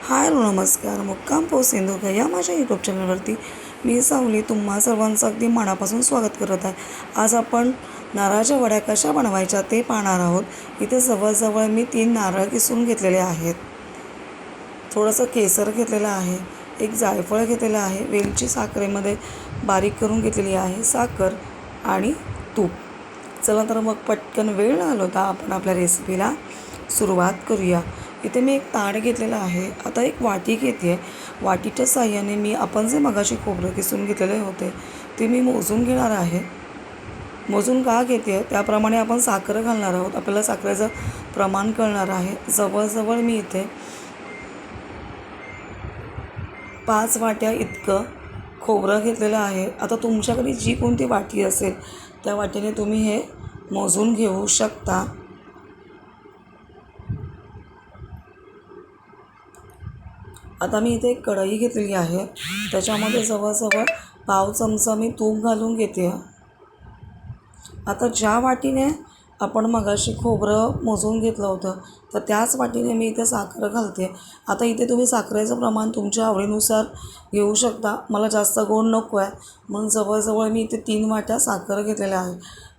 हाय नमस्कार. मुक्काम पोस्ट सिंधुदुर्ग या माझ्या यूट्यूब चॅनलवरती मी सावली तुम्हा सर्वांचं अगदी मनापासून स्वागत करत आहे. आज आपण नारळाच्या वड्या कशा बनवायच्या ते पाहणार आहोत. इथे जवळजवळ मी 3 नारळ किसून घेतलेले आहेत. थोडंसं केसर घेतलेलं आहे, एक जायफळ घेतलेलं आहे, वेलची साखरेमध्ये बारीक करून घेतलेली आहे, साखर आणि तूप. चला तर मग पटकन वेळ न घालवता आपण आपल्या रेसिपीला सुरुवात करूया. इथे मी एक ताट घेतलेलं आहे. आता एक वाटी घेते आहे. वाटीच्या साहाय्याने मी आपण जे मगाशी खोबरं किसून घेतलेले होते ते मी मोजून घेणार आहे. मोजून का घेते आहे त्याप्रमाणे आपण साखर घालणार आहोत. आपल्याला साखरेचं प्रमाण कळणार आहे. जवळजवळ मी इथे 5 वाट्या इतकं खोबरं घेतलेलं आहे. आता तुमच्याकडे जी कोणती वाटी असेल त्या वाटीने तुम्ही हे मोजून घेऊ शकता. आता मी इथे एक कढई घेतलेली आहे. त्याच्यामध्ये जवळजवळ पाव चमचा मी तूप घालून घेते आहे. आता ज्या वाटीने आपण मगाशी खोबरं मोजून घेतलं होतं तर त्याच वाटीने मी इथे साखर घालते. आता इथे तुम्ही साखरेचं प्रमाण तुमच्या आवडीनुसार घेऊ शकता. मला जास्त गोड नको आहे म्हणून जवळजवळ मी इथे 3 वाट्या साखर घेतलेल्या आहे.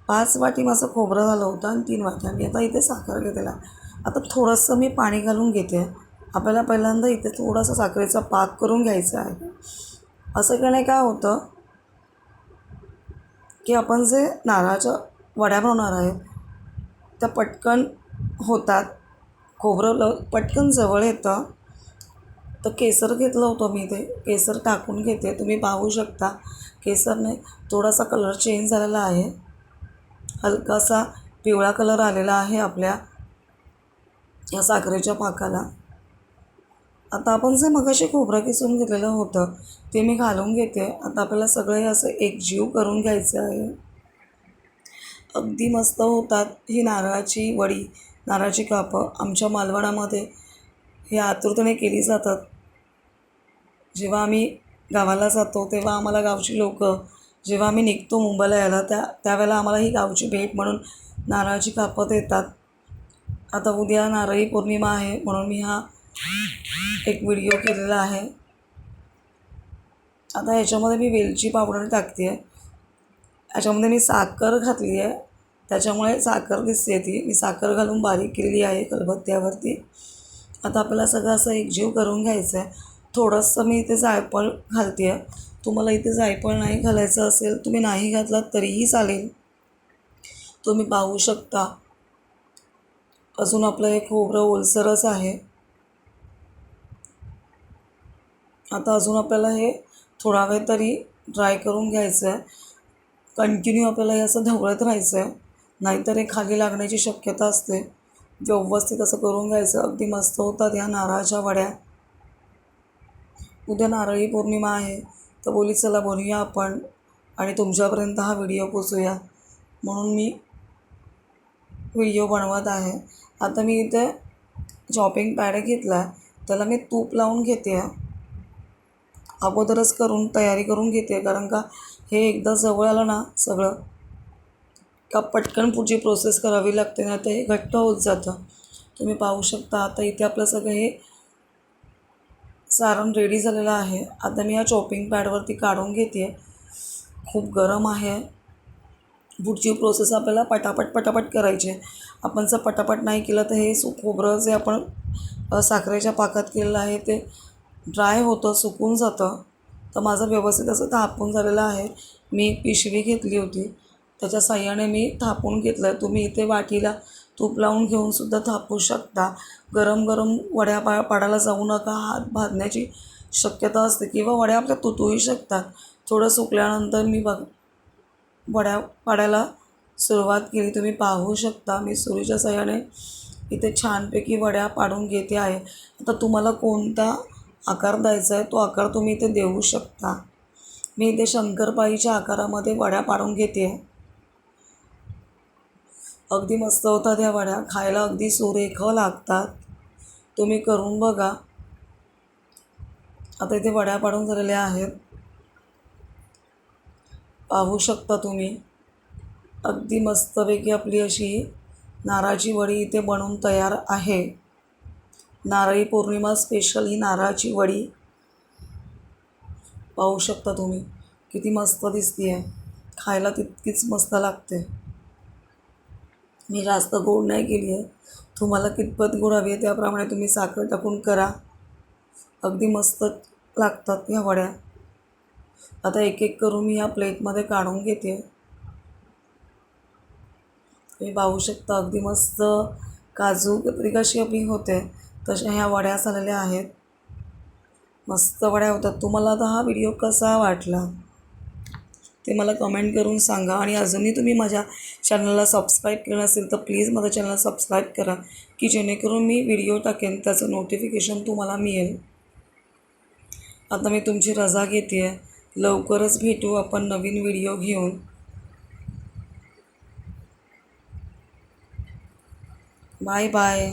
5 वाटी माझं खोबरं झालं होतं आणि 3 वाट्या मी आता इथे साखर घेतलेला आहे. आता थोडंसं मी पाणी घालून घेते. आपल्याला पहिल्यांदा इथे थोडासा साखरेचा पाक करून घ्यायचा आहे. असं केल्याने काय होतं की आपण जे नारळाच्या वड्या बनवणार आहे त्या पटकन होतात. खोबरं पटकन जवळ येतं. तर केसर घेतलं होतं मी इथे. केसर टाकून घेते. तुम्ही पाहू शकता केसरने थोडासा कलर चेंज झालेला आहे. हलकासा पिवळा कलर आलेला आहे आपल्या या साखरेच्या पाकाला. आता आपण जे मगाशी खोबरं किसून घेतलेलं होतं ते मी घालून घेते. आता आपल्याला सगळे असं एकजीव करून घ्यायचं आहे. अगदी मस्त होतात ही नारळाची वडी, नारळाची कापं. आमच्या मालवणामध्ये हे आतुरतेने केली जातात. जेव्हा आम्ही गावाला जातो तेव्हा आम्हाला गावची लोकं, जेव्हा आम्ही निघतो मुंबईला यायला त्यावेळेला आम्हाला ही गावची भेट म्हणून नारळाची कापं देतात. आता उद्या नारळी पौर्णिमा आहे म्हणून मी हा एक व्हिडिओ केलेला आहे. आता ह्याच्यामध्ये मी वेलची पावडर टाकते आहे. ह्याच्यामध्ये मी साखर घातली आहे त्याच्यामुळे साखर दिसते ती. मी साखर घालून बारीक केलेली आहे खलबत्त्यावरती. आता आपल्याला सगळं असं एकजीव करून घ्यायचं आहे. थोडंसं मी इथे जायफळ घालते आहे. तुम्हाला इथे जायफळ नाही घालायचं असेल तुम्ही नाही घातलात तरीही चालेल. तुम्ही पाहू शकता अजून आपलं हे खोबरं ओलसरच आहे. आता अजून आपल्याला हे थोडा वेळ तरी ड्राय करून घ्यायचं आहे. कंटिन्यू आपल्याला हे असं ढवळत राहायचं आहे नाहीतर हे खाली लागण्याची शक्यता असते. व्यवस्थित असं करून घ्यायचं. अगदी मस्त होतात ह्या नारळाच्या वड्या. उद्या नारळी पौर्णिमा आहे तर बोली चला बनवूया आपण आणि तुमच्यापर्यंत हा व्हिडिओ पोचूया म्हणून मी व्हिडिओ बनवत आहे. आता मी इथे चॉपिंग पॅड घेतला आहे. त्याला मी तूप लावून घेते आहे. अगोदरच तयारी करून घेते कारण का हे एकदा जवळ आलं ना सगळं का पटकन पुढची प्रोसेस करावी लागते ना तर हे घट्ट होत जातं. तुम्ही पाहू शकता आता इथे आपलं सगळं हे सारण रेडी झालेलं आहे. आता मी या चॉपिंग पॅडवरती काढून घेते आहे. खूप गरम आहे. पुढची प्रोसेस आपल्याला पटापट करायची आहे. आपण जर पटापट नाही केलं तर हे खोबरं जे आपण साखरेच्या पाकात केलेलं आहे ते ड्राय होतं, सुकून जातं. तर माझं व्यवस्थित असं थापून झालेलं आहे. मी एक पिशवी घेतली होती त्याच्या साहाय्याने मी थापून घेतलं आहे. तुम्ही इथे वाटीला तूप लावून घेऊनसुद्धा थापू शकता. गरम गरम वड्या पाडायला जाऊ नका. हात भाजण्याची शक्यता असते किंवा वड्या आपल्या तुटूही शकतात. थोडं सुकल्यानंतर मी वड्या पाडायला सुरुवात केली. तुम्ही पाहू शकता मी सुरीच्या साहाय्याने इथे छानपैकी वड्या पाडून घेते आहे. आता तुम्हाला कोणता आकार द्यायचा आहे तो आकार तुम्ही इथे देऊ शकता. मी इथे शंकरपाळीच्या आकारामध्ये वड्या पाडून घेते आहे. अगदी मस्त होतात या वड्या. खायला अगदी सुरेख लागतात. तुम्ही करून बघा. आता इथे वड्या पाडून झालेल्या आहेत. पाहू शकता तुम्ही. अगदी मस्तपैकी आपली अशी नारळाची वडी इथे बनवून तयार आहे. नारळी पौर्णिमा स्पेशल ही नारळाची वडी पाहू शकता तुम्ही, किती मस्त दिसते आहे. खायला तितकीच मस्त लागते. मी जास्त गोड नाही केली आहे. तुम्हाला कितपत गोड हवी आहे त्याप्रमाणे तुम्ही साखर टाकून करा. अगदी मस्त लागतात ह्या वड्या. आता एक एक करून मी ह्या प्लेटमध्ये काढून घेते. तुम्ही पाहू शकता अगदी मस्त काजू कतरी कशी आपली होते तशा ह्या वड्या झालेल्या आहेत. मस्त वड्या होतात. तुम्हाला आता हा व्हिडिओ कसा वाटला ते मला कमेंट करून सांगा. आणि अजूनही तुम्ही माझ्या चॅनलला सबस्क्राईब केलं नसेल तर प्लीज माझ्या चॅनलला सबस्क्राईब करा, की जेणेकरून मी व्हिडिओ टाकेन त्याचं नोटिफिकेशन तुम्हाला मिळेल. आता मी तुमची रजा घेते आहे. लवकरच भेटू आपण नवीन व्हिडिओ घेऊन. Bye bye.